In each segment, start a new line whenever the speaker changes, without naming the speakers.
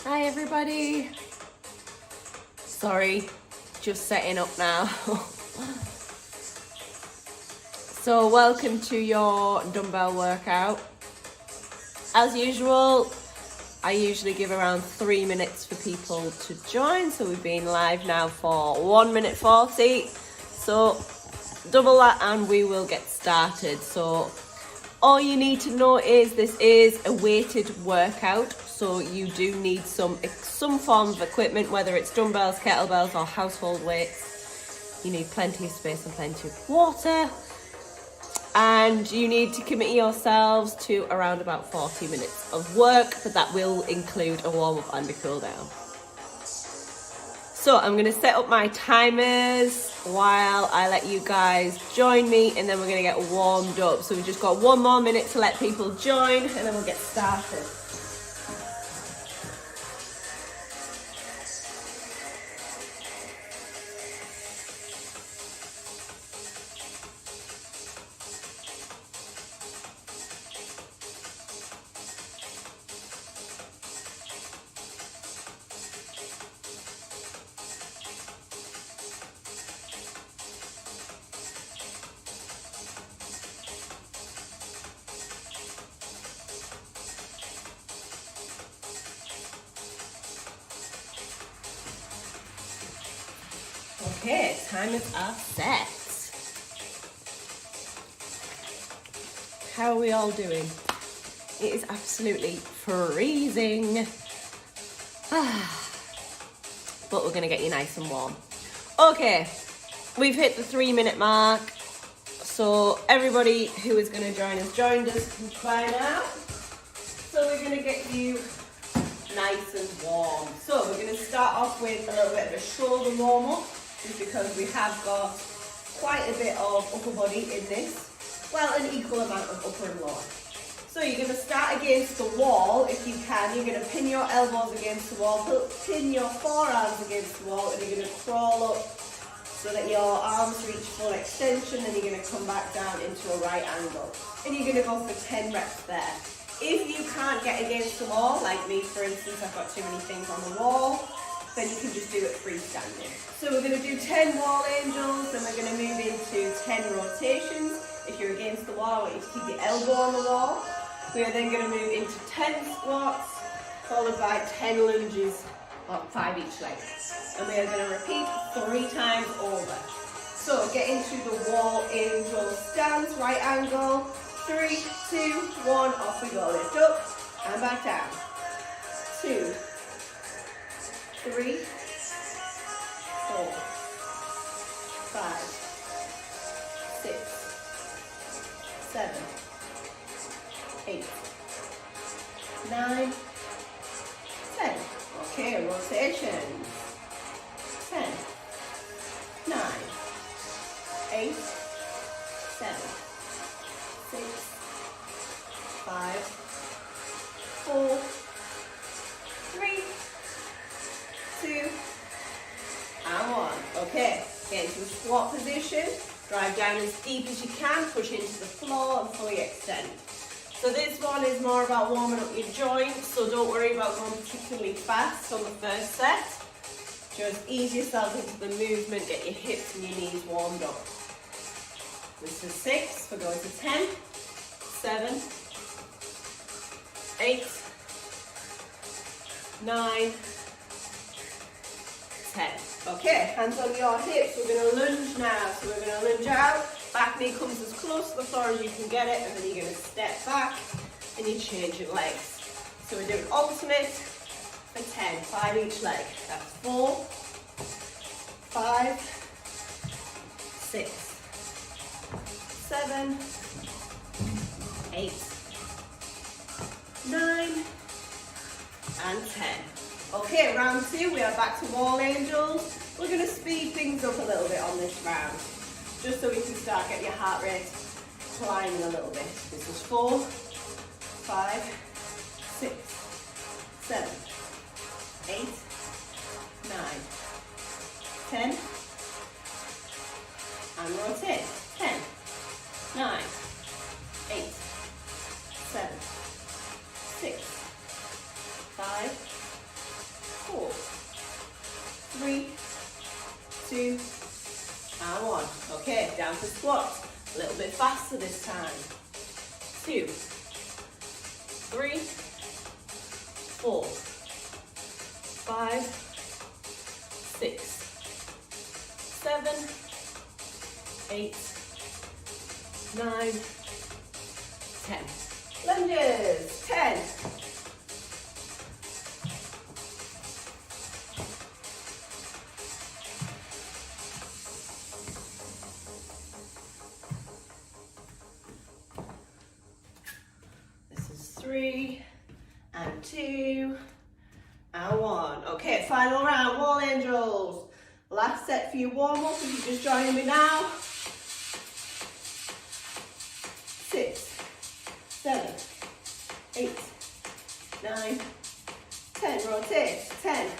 Hi everybody. Sorry, just setting up now. So welcome to your dumbbell workout. As usual, I usually give around 3 minutes for people to join. So we've been live now for 1 minute 40. So double that and we will get started. So all you need to know is this is a weighted workout. So you do need some form of equipment, whether it's dumbbells, kettlebells or household weights. You need plenty of space and plenty of water. And you need to commit yourselves to around about 40 minutes of work, but that will include a warm-up and a cool down. So I'm going to set up my timers while I let you guys join me, and then we're going to get warmed up. So we've just got 1 more minute to let people join, and then we'll get started. Okay, timers are set. How are we all doing? It is absolutely freezing. But we're gonna get you nice and warm. Okay, we've hit the 3 minute mark. So everybody who is gonna join us joined us by now. So we're gonna get you nice and warm. So we're gonna start off with a little bit of a shoulder warm up, just because we have got quite a bit of upper body in this. Well, an equal amount of upper and lower. So you're going to start against the wall if you can. You're going to pin your elbows against the wall, pin your forearms against the wall, and you're going to crawl up so that your arms reach full extension, and you're going to come back down into a right angle. And you're going to go for 10 reps there. If you can't get against the wall, like me for instance, I've got too many things on the wall, then you can just do it freestanding. So we're going to do 10 wall angels, then we're going to move into 10 rotations. If you're against the wall, I want you to keep your elbow on the wall. We are then going to move into 10 squats, followed by 10 lunges, or 5 each leg. And we are going to repeat 3 times over. So get into the wall angel stance, right angle. 3, 2, 1, off we go. Lift up and back down. 2, 3, 4, 5, 6, 7, 8, 9, 10. Okay, rotations. 10, 9, 8, 7, 6, 5, 4, 3, 2, and 1. Okay, get into a squat position. Drive down as deep as you can. Push into the floor and fully extend. So this one is more about warming up your joints. So don't worry about going particularly fast on the first set. Just ease yourself into the movement. Get your hips and your knees warmed up. This is 6. We're going to 10, 7, 8, 9, 10. Okay, hands on your hips. We're going to lunge now. So we're going to lunge out. Back knee comes as close to the floor as you can get it, and then you're going to step back and you change your legs. So we're doing alternate for 10, 5 each leg. That's 4, 5, 6, 7, 8, 9, and 10. Okay, round 2, we are back to wall angels. We're going to speed things up a little bit on this round, just so we can start getting your heart rate climbing a little bit. This is 4, 5, 6, 7, 8, 9, 10, and rotate. 10, 9, 8, 7, 6, 5, faster this time. 2, 3, 4, 5, 6, 7, 8, 9, 10. Lunges. 10. This is 3 and 2 and 1. Okay, final round, wall angels. Last set for your warm up. If you're just joining me now. 6, 7, 8, 9, 10. Rotate. 10,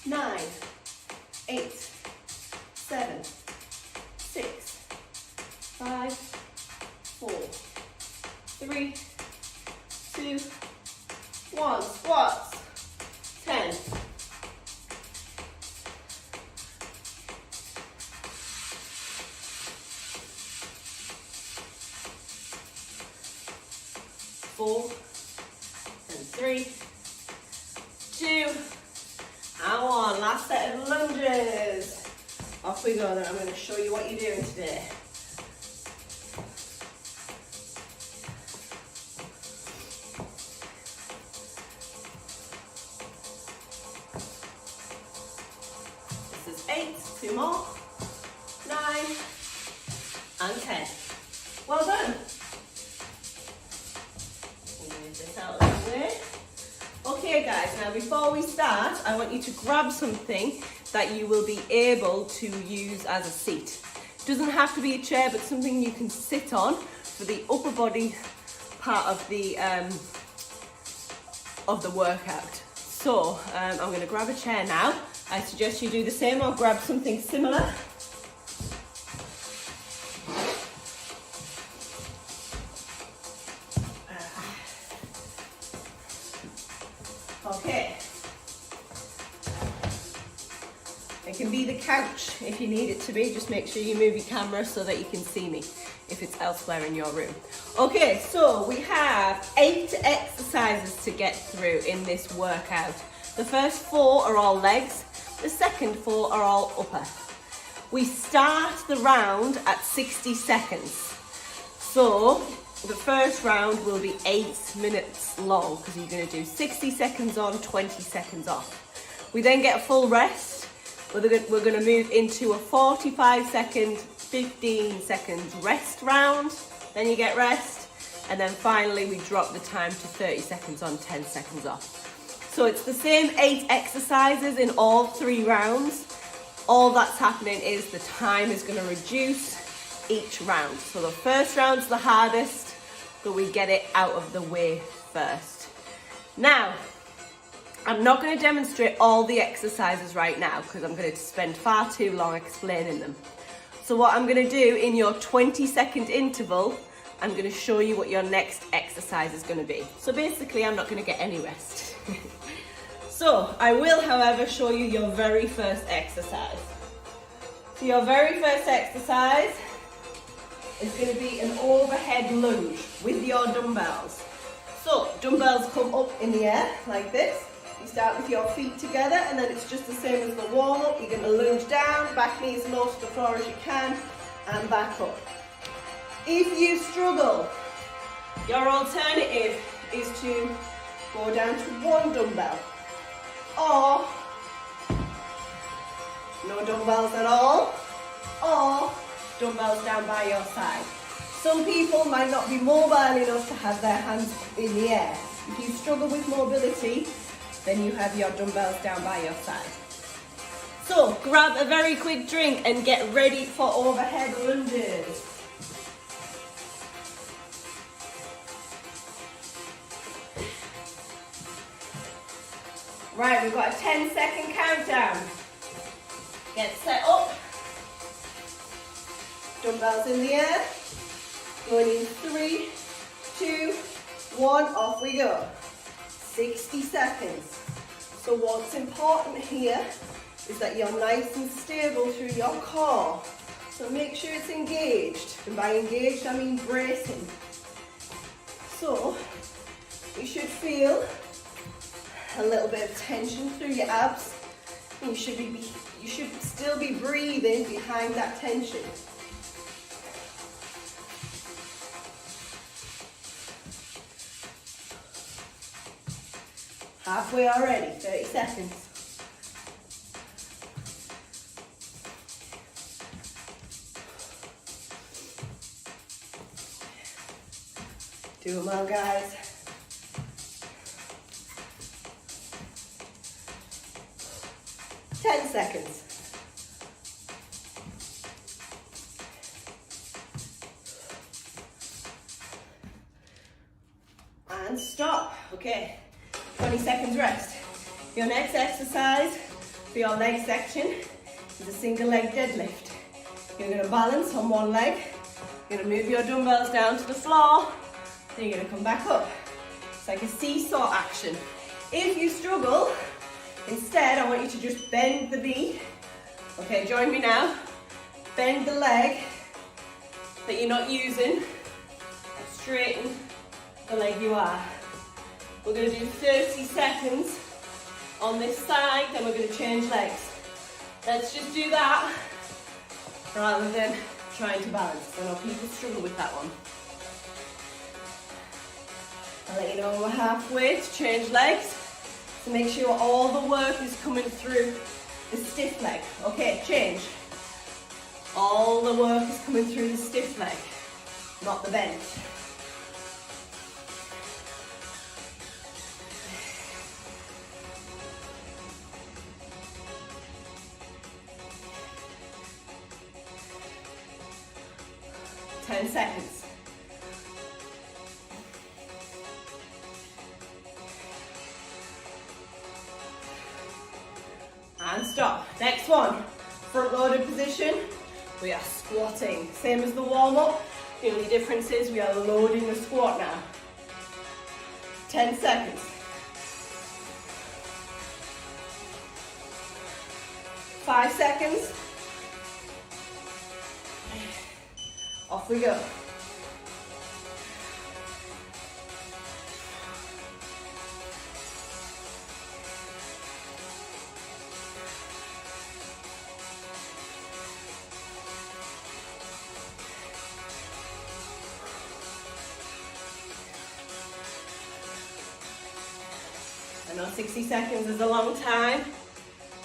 9, 8, 7, 6, 5, 4, 3, 2, 1. Squats. 10. 4 and 3, 2 and 1. Last set of lunges. Off we go then. I'm going to show you what you're doing today. This is 8, 2 more, 9 and 10. Well done. This out of the way. Okay guys, now before we start, I want you to grab something that you will be able to use as a seat. It doesn't have to be a chair, but something you can sit on for the upper body part of the workout. So I'm going to grab a chair now. I suggest you do the same or grab something similar. Okay, it can be the couch if you need it to be. Just make sure you move your camera so that you can see me if it's elsewhere in your room. Okay, so we have 8 exercises to get through in this workout. The first 4 are all legs, the second 4 are all upper. We start the round at 60 seconds. So the first round will be 8 minutes long because you're going to do 60 seconds on, 20 seconds off. We then get a full rest. We're going to move into a 45 second, 15 seconds rest round. Then you get rest. And then finally we drop the time to 30 seconds on, 10 seconds off. So it's the same 8 exercises in all 3 rounds. All that's happening is the time is going to reduce each round. So the first round's the hardest, but we get it out of the way first. Now, I'm not going to demonstrate all the exercises right now because I'm going to spend far too long explaining them. So what I'm going to do in your 20-second interval, I'm going to show you what your next exercise is going to be. So basically, I'm not going to get any rest. So I will, however, show you your very first exercise. So your very first exercise is going to be an overhead lunge with your dumbbells. So dumbbells come up in the air like this. You start with your feet together and then it's just the same as the warm up. You're going to lunge down, back knees low to the floor as you can and back up. If you struggle, your alternative is to go down to 1 dumbbell or no dumbbells at all, or dumbbells down by your side. Some people might not be mobile enough to have their hands in the air. If you struggle with mobility, then you have your dumbbells down by your side. So grab a very quick drink and get ready for overhead lunges. Right, we've got a 10-second countdown. Get set up. Dumbbells in the air. Going in 3, 2, 1, off we go. 60 seconds. So what's important here is that you're nice and stable through your core. So make sure it's engaged. And by engaged, I mean bracing. So you should feel a little bit of tension through your abs. And you should still be breathing behind that tension. Halfway already, 30 seconds. Do them all, guys. Seconds. And stop. Okay, 20 seconds rest. Your next exercise for your leg section is a single leg deadlift. You're going to balance on one leg. You're going to move your dumbbells down to the floor. Then you're going to come back up. It's like a seesaw action. If you struggle, instead, I want you to just bend the knee. Okay, join me now. Bend the leg that you're not using. Straighten the leg you are. We're going to do 30 seconds on this side, then we're going to change legs. Let's just do that rather than trying to balance. I know people struggle with that one. I'll let you know when we're halfway to change legs. To make sure all the work is coming through the stiff leg. Okay, change. All the work is coming through the stiff leg, not the bent. Ten seconds. And stop. Next one, front loaded position. We are squatting. Same as the warm up. The only difference is we are loading the squat now. 10 seconds. 5 seconds. Off we go. I know 60 seconds is a long time,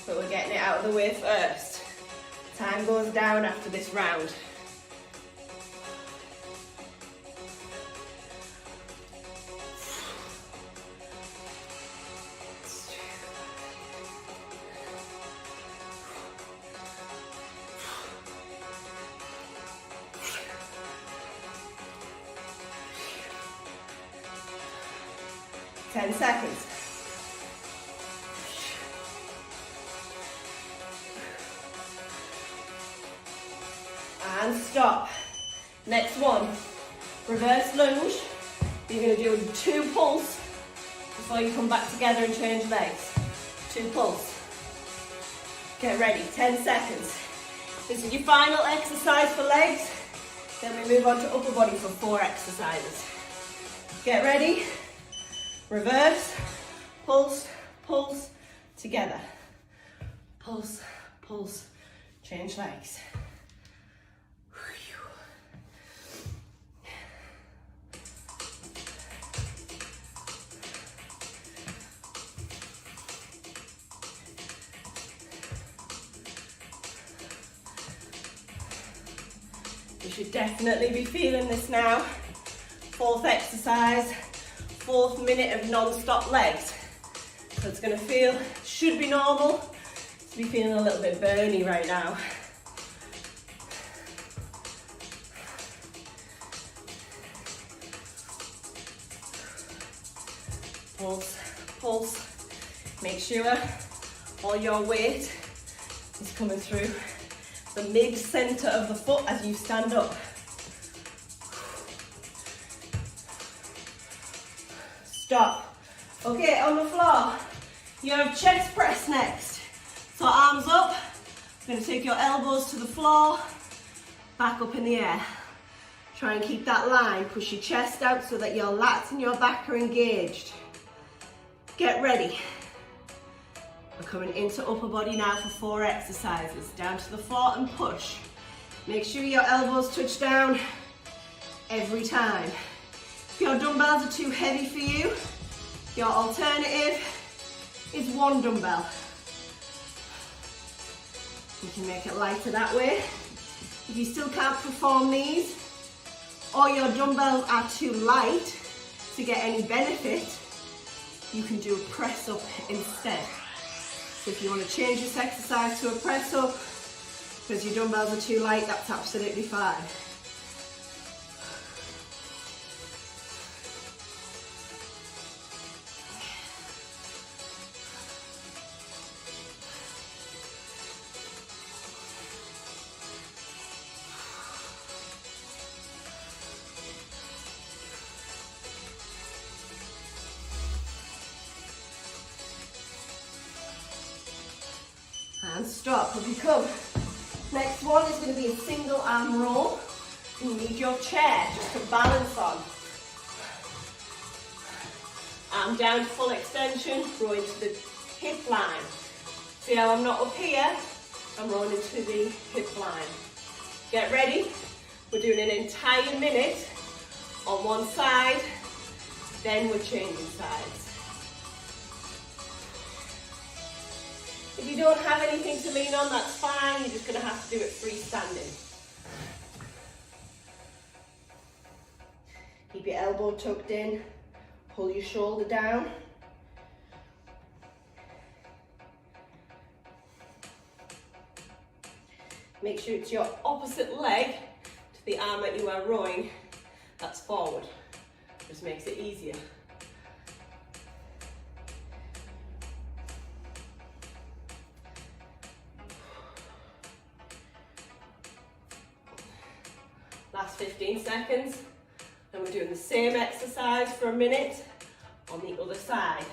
but we're getting it out of the way first. Time goes down after this round. Ten seconds. And stop. Next one, reverse lunge. You're going to do 2 pulls before you come back together and change legs. 2 pulls. Get ready, 10 seconds. This is your final exercise for legs. Then we move on to upper body for 4 exercises. Get ready. Reverse, pulse, pulse, together. Pulse, pulse, change legs. You should definitely be feeling this now. 4th exercise, 4th minute of non-stop legs. So it's going to feel, should be normal, to be feeling a little bit burny right now. Pulse, pulse. Make sure all your weight is coming through the mid-center of the foot as you stand up. Stop. Okay, on the floor, you have chest press next. So arms up, you're going to take your elbows to the floor, back up in the air. Try and keep that line. Push your chest out so that your lats and your back are engaged. Get ready. We're coming into upper body now for 4 exercises. Down to the floor and push. Make sure your elbows touch down every time. If your dumbbells are too heavy for you, your alternative is 1 dumbbell. You can make it lighter that way. If you still can't perform these, or your dumbbells are too light to get any benefit, you can do a press up instead. So if you want to change this exercise to a press up because your dumbbells are too light, that's absolutely fine. And stop. Up you come. Next one is going to be a single arm row. You need your chair just to balance on. Arm down, full extension, row into the hip line. See how I'm not up here? I'm rowing into the hip line. Get ready. We're doing an entire minute on one side, then we're changing sides. If you don't have anything to lean on, that's fine. You're just going to have to do it freestanding. Keep your elbow tucked in. Pull your shoulder down. Make sure it's your opposite leg to the arm that you are rowing. That's forward. Just makes it easier. Last 15 seconds, and we're doing the same exercise for a minute on the other side.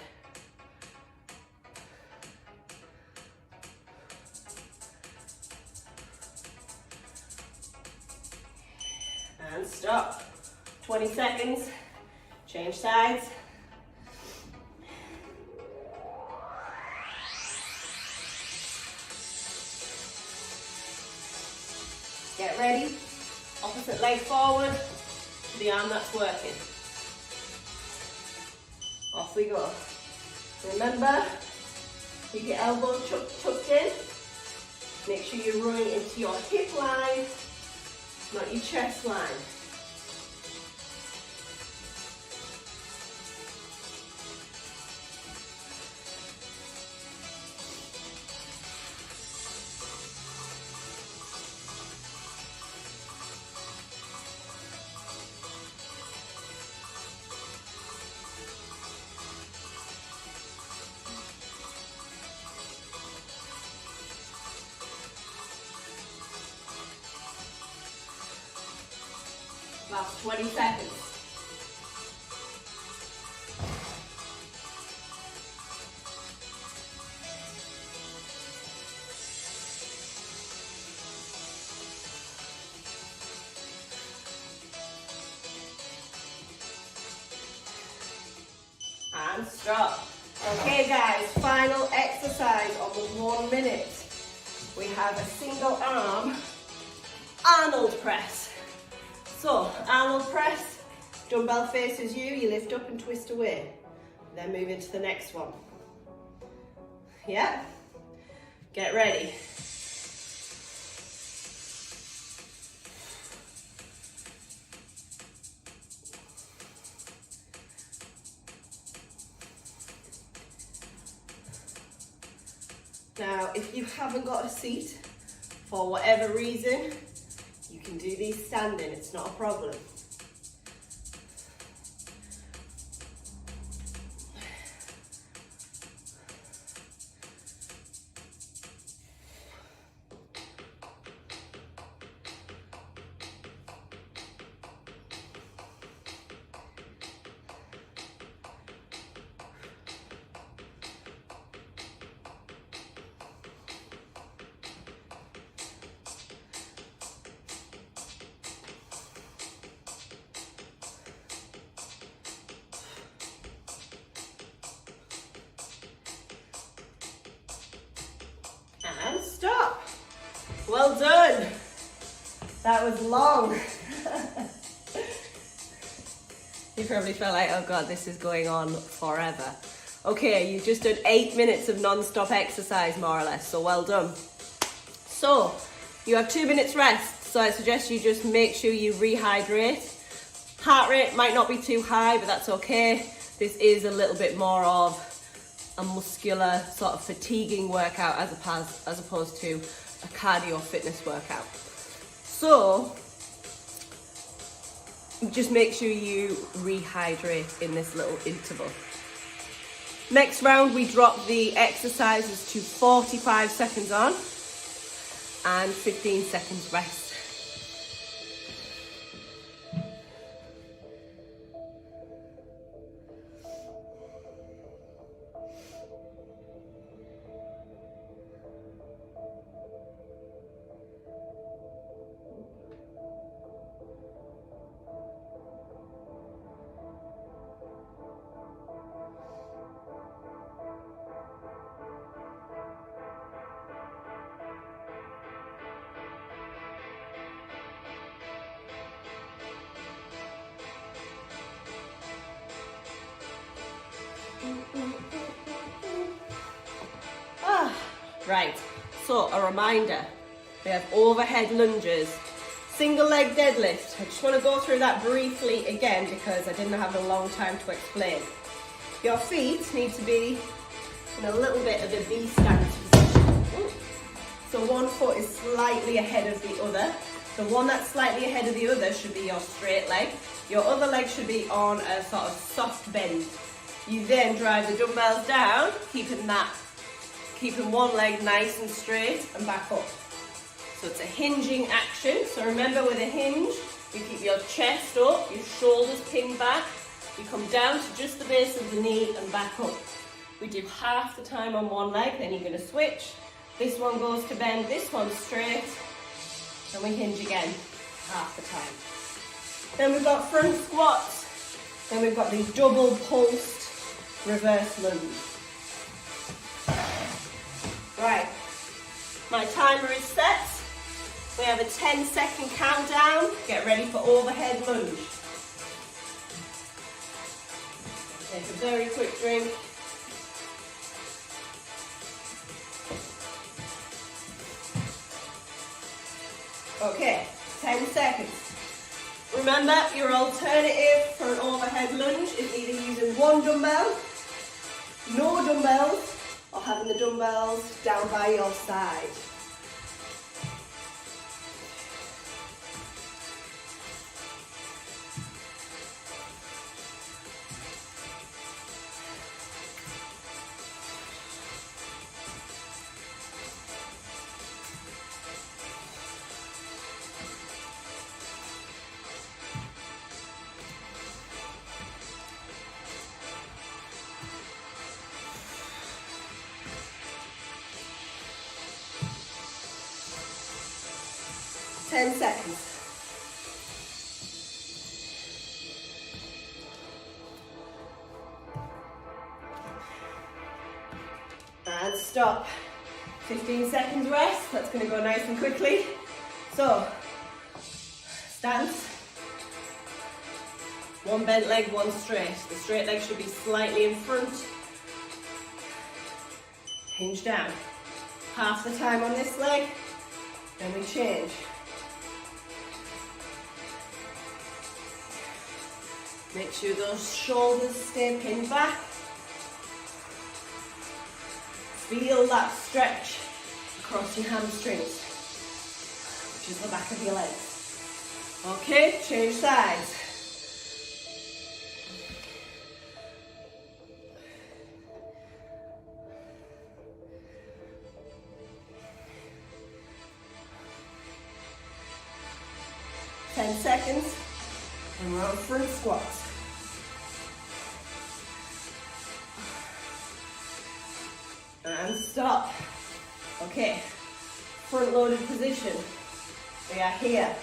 And stop. 20 seconds, change sides. Get ready. Opposite leg forward to the arm that's working. Off we go. Remember, keep your elbows tucked in. Make sure you're rowing into your hip line, not your chest line. Last 20 seconds. And stop. Okay guys, final exercise on the 1 minute. We have a single arm Arnold press. So, Arnold press, dumbbell faces you lift up and twist away. Then move into the next one. Yeah? Get ready. Now, if you haven't got a seat, for whatever reason, you can do these standing, it's not a problem. Well done. That was long. You probably felt like, oh God, this is going on forever. Okay, you've just done 8 minutes of non-stop exercise, more or less, so well done. So, you have 2 minutes rest, so I suggest you just make sure you rehydrate. Heart rate might not be too high, but that's okay. This is a little bit more of a muscular, sort of fatiguing workout as opposed to a cardio fitness workout. So, just make sure you rehydrate in this little interval. Next round, we drop the exercises to 45 seconds on and 15 seconds rest. Right, so a reminder, we have overhead lunges, single leg deadlift. I just want to go through that briefly again because I didn't have a long time to explain. Your feet need to be in a little bit of a V stance position. So one foot is slightly ahead of the other. The one that's slightly ahead of the other should be your straight leg. Your other leg should be on a sort of soft bend. You then drive the dumbbells down, keeping one leg nice and straight and back up. So it's a hinging action. So remember, with a hinge, you keep your chest up, your shoulders pinned back. You come down to just the base of the knee and back up. We do half the time on one leg, then you're going to switch. This one goes to bend, this one's straight, and we hinge again half the time. Then we've got front squats. Then we've got the double pulsed reverse lunge. Right, my timer is set. We have a 10-second countdown. Get ready for overhead lunge. Take a very quick drink. Okay, 10 seconds. Remember, your alternative for an overhead lunge is either using one dumbbell, no dumbbells, or having the dumbbells down by your side. Ten seconds. And stop. 15 seconds rest. That's going to go nice and quickly. So, stance. One bent leg, one straight. The straight leg should be slightly in front. Hinge down. Half the time on this leg. Then we change. Make sure those shoulders stay pinned back. Feel that stretch across your hamstrings, which is the back of your legs. Okay, change sides. Seconds, and we're on front squats. And stop. Okay, front loaded position. We are here.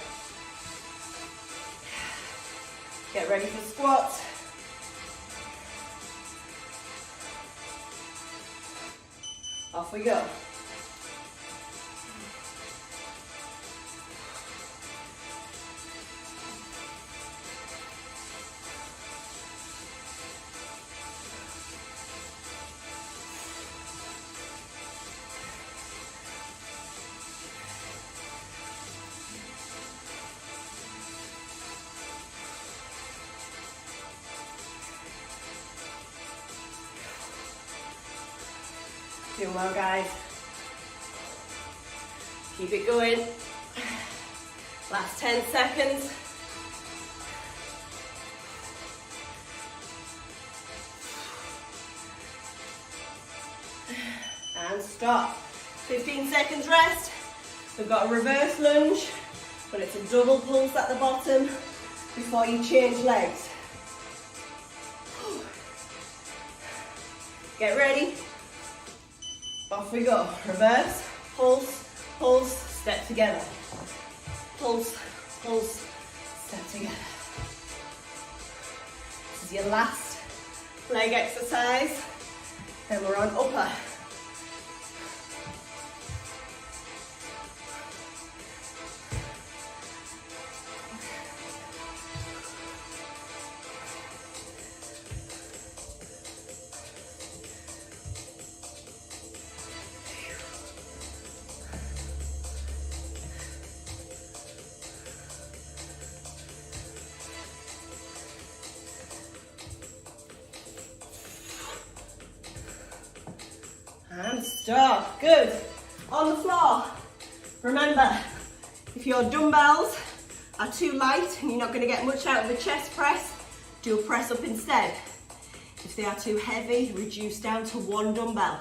Get ready for squats. Off we go. 2 more, guys. Keep it going. Last 10 seconds. And stop. 15 seconds rest. We've got a reverse lunge, but it's a double pulse at the bottom before you change legs. Get ready. Off we go. Reverse, pulse, pulse, step together. Pulse, pulse, step together. This is your last leg exercise. Then we're on upper. And stop. Good. On the floor. Remember, if your dumbbells are too light and you're not going to get much out of the chest press, do a press up instead. If they are too heavy, reduce down to 1 dumbbell.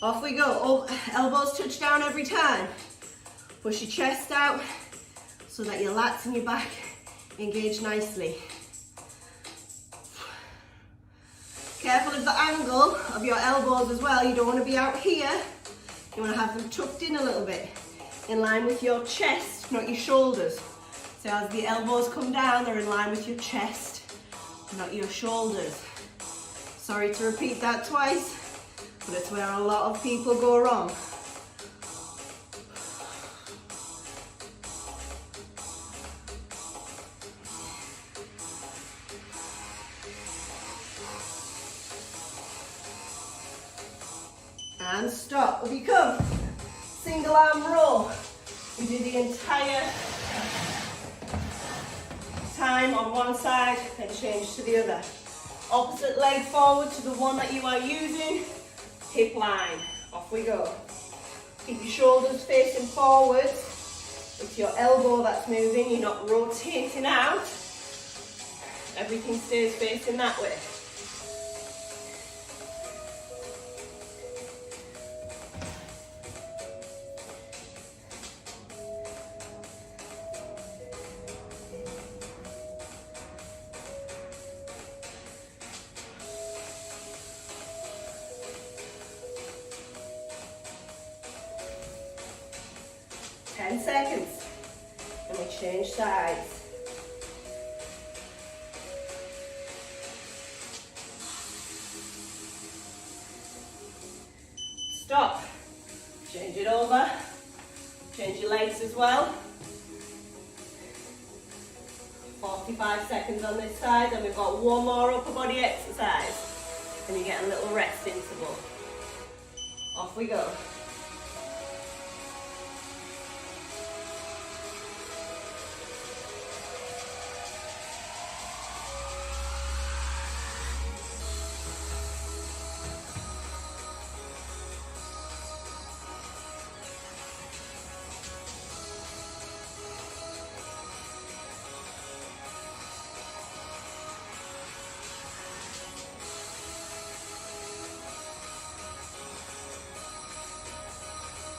Off we go. Elbows touch down every time. Push your chest out so that your lats and your back engage nicely. Careful of the angle of your elbows as well. You don't want to be out here. You want to have them tucked in a little bit, in line with your chest, not your shoulders. So as the elbows come down, they're in line with your chest, not your shoulders. Sorry to repeat that twice, but it's where a lot of people go wrong. And stop. Up you come. Single arm row. We do the entire time on one side, then change to the other. Opposite leg forward to the one that you are using. Hip line. Off we go. Keep your shoulders facing forward. It's your elbow that's moving. You're not rotating out. Everything stays facing that way. Seconds, and we change sides. Stop. Change it over. Change your legs as well. 45 seconds on this side, and we've got 1 more upper body exercise. And you get a little rest interval. Off we go.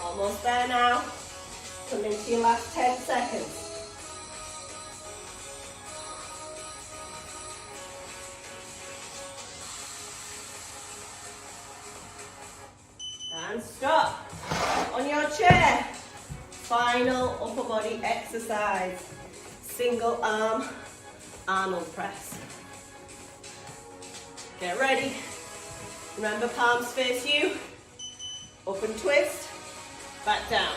Almost there now. Come into your last 10 seconds. And stop. On your chair. Final upper body exercise. Single arm Arnold press. Get ready. Remember, palms face you. Up and twist. Back down.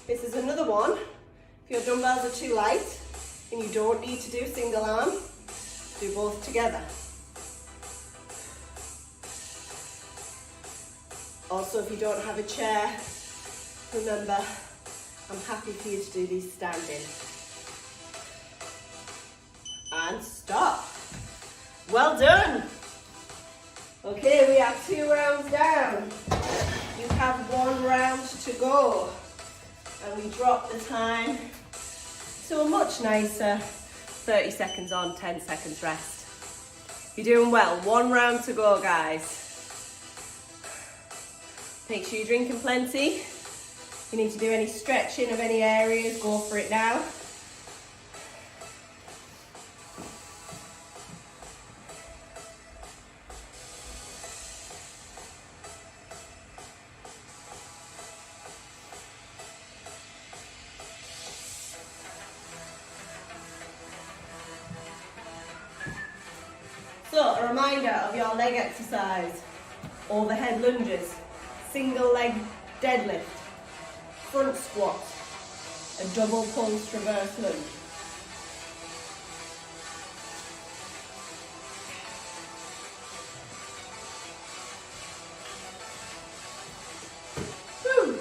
This is another one. If your dumbbells are too light, And you don't need to do single arm, do both together. Also, if you don't have a chair, remember, I'm happy for you to do these standing. And stop. Well done. Okay, we have 2 rounds down. You have 1 round to go. And we drop the time to a much nicer 30 seconds on, 10 seconds rest. You're doing well. 1 round to go, guys. Make sure you're drinking plenty. If you need to do any stretching of any areas, go for it now. So, a reminder of your leg exercise. Overhead lunges, single leg deadlift, front squat, a double pulse reverse lunge. Woo.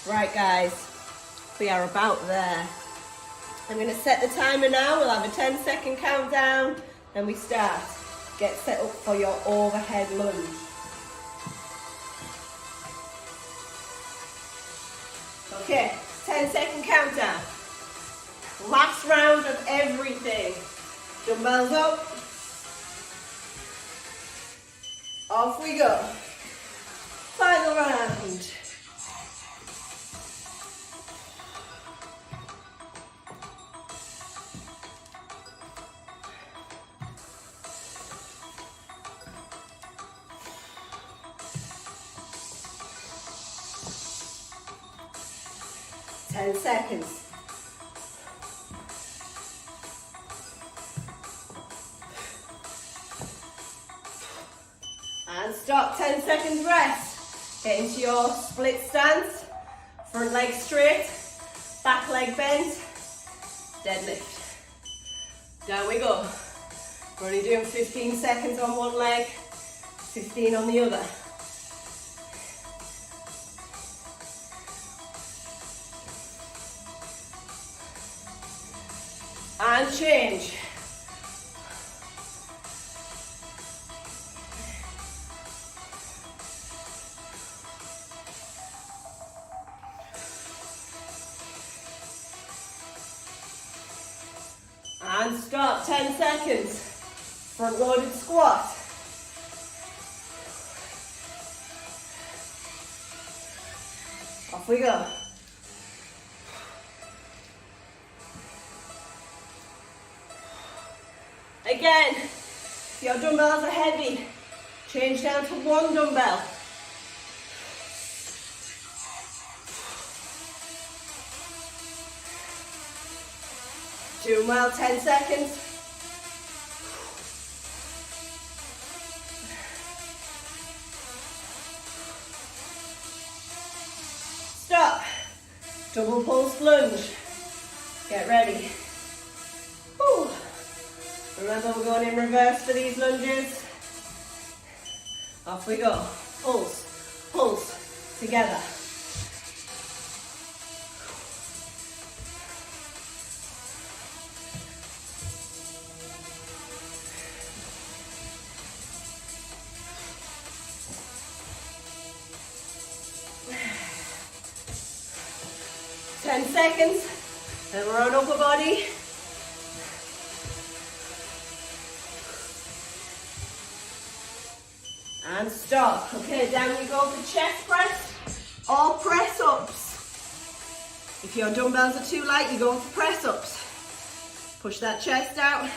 Right guys, we are about there. I'm going to set the timer now. We'll have a 10-second countdown, then we start. Get set up for your overhead lunge. Okay, 10-second countdown. Last round of everything. Dumbbells up. Off we go. Final round. Seconds. And stop, 10 seconds rest. Get into your split stance. Front leg straight, back leg bent, deadlift. Down we go. We're only doing 15 seconds on one leg, 15 on the other. And change. And stop, 10 seconds. Front loaded squat. Off we go. Again, if your dumbbells are heavy, change down to 1 dumbbell. Doing well, 10 seconds. Stop. Double pulse lunge. Get ready. Whew. Remember, we're going in reverse for these lunges. Off we go. Pulse, pulse, together. Seconds, then we're on upper body. And stop. Okay, down you go for chest press or press ups. If your dumbbells are too light, you're going for press ups. Push that chest out,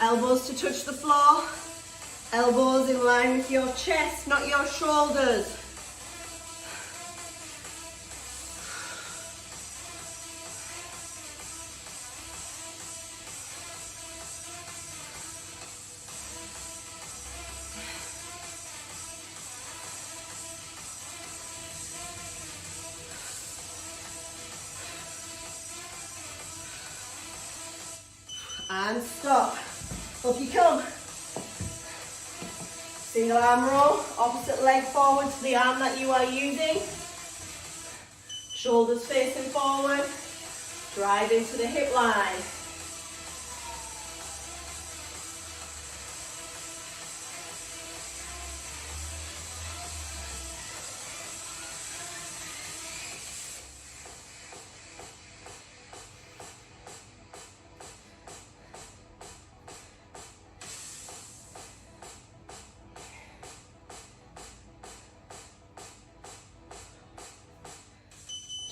elbows to touch the floor, elbows in line with your chest, not your shoulders. And stop. Up you come. Single arm row, opposite leg forward to the arm that you are using. Shoulders facing forward. Drive into the hip line.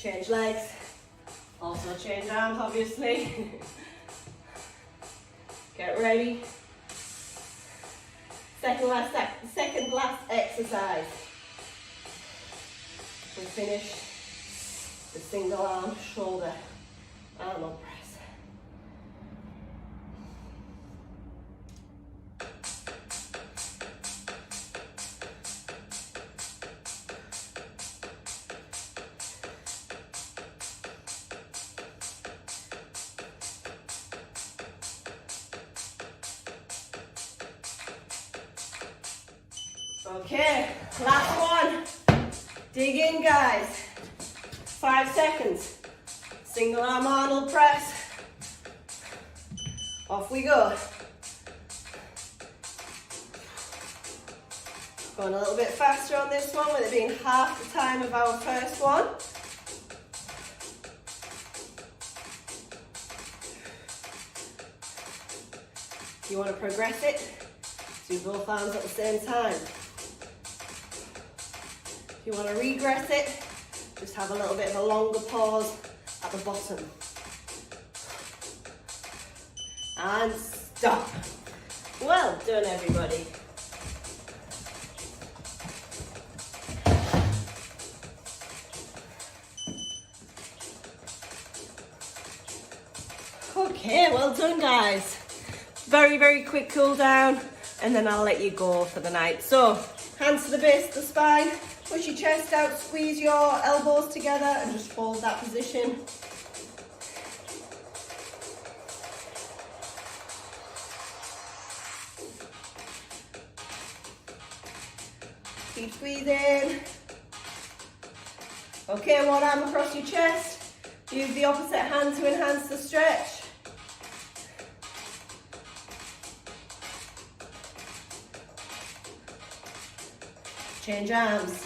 Change legs, also change arms obviously. Get ready. Second last exercise. We finish the single arm shoulder arm press. Okay, last one. Dig in, guys. 5 seconds. Single arm Arnold press. Off we go. Going a little bit faster on this one with it being half the time of our first one. If you want to progress it, do both arms at the same time. If you want to regress it, just have a little bit of a longer pause at the bottom. And stop. Well done, everybody. Okay, well done, guys. Very, very quick cool down, and then I'll let you go for the night. So, hands to the base of the spine. Push your chest out, squeeze your elbows together and just hold that position. Keep squeezing. Okay, one arm across your chest. Use the opposite hand to enhance the stretch. Change arms.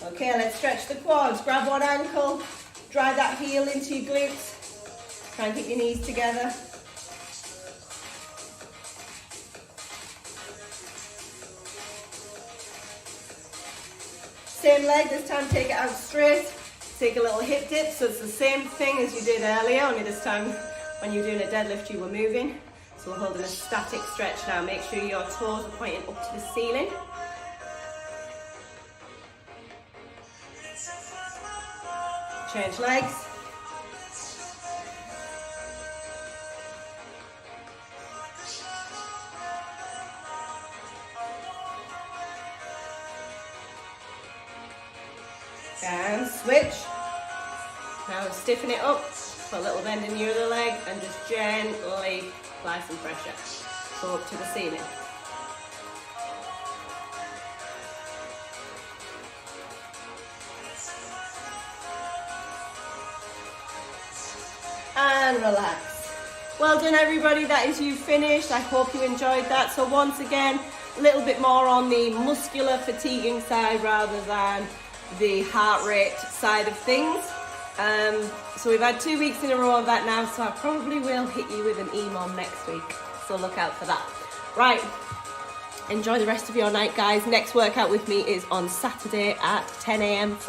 Okay, let's stretch the quads. Grab one ankle, drive that heel into your glutes. Try and keep your knees together. Same leg, this time take it out straight. Take a little hip dip, so it's the same thing as you did earlier, only this time when you were doing a deadlift you were moving. So we're holding a static stretch now. Make sure your toes are pointing up to the ceiling. Change legs. And switch. Now stiffen it up, put a little bend in your other leg and just gently apply some pressure. Go up to the ceiling. And relax. Well done, everybody, that is you finished. I hope you enjoyed that. So once again, a little bit more on the muscular fatiguing side rather than the heart rate side of things. So we've had 2 weeks in a row of that now, so I probably will hit you with an EMOM next week. So look out for that. Right, enjoy the rest of your night, guys. Next workout with me is on Saturday at 10 a.m.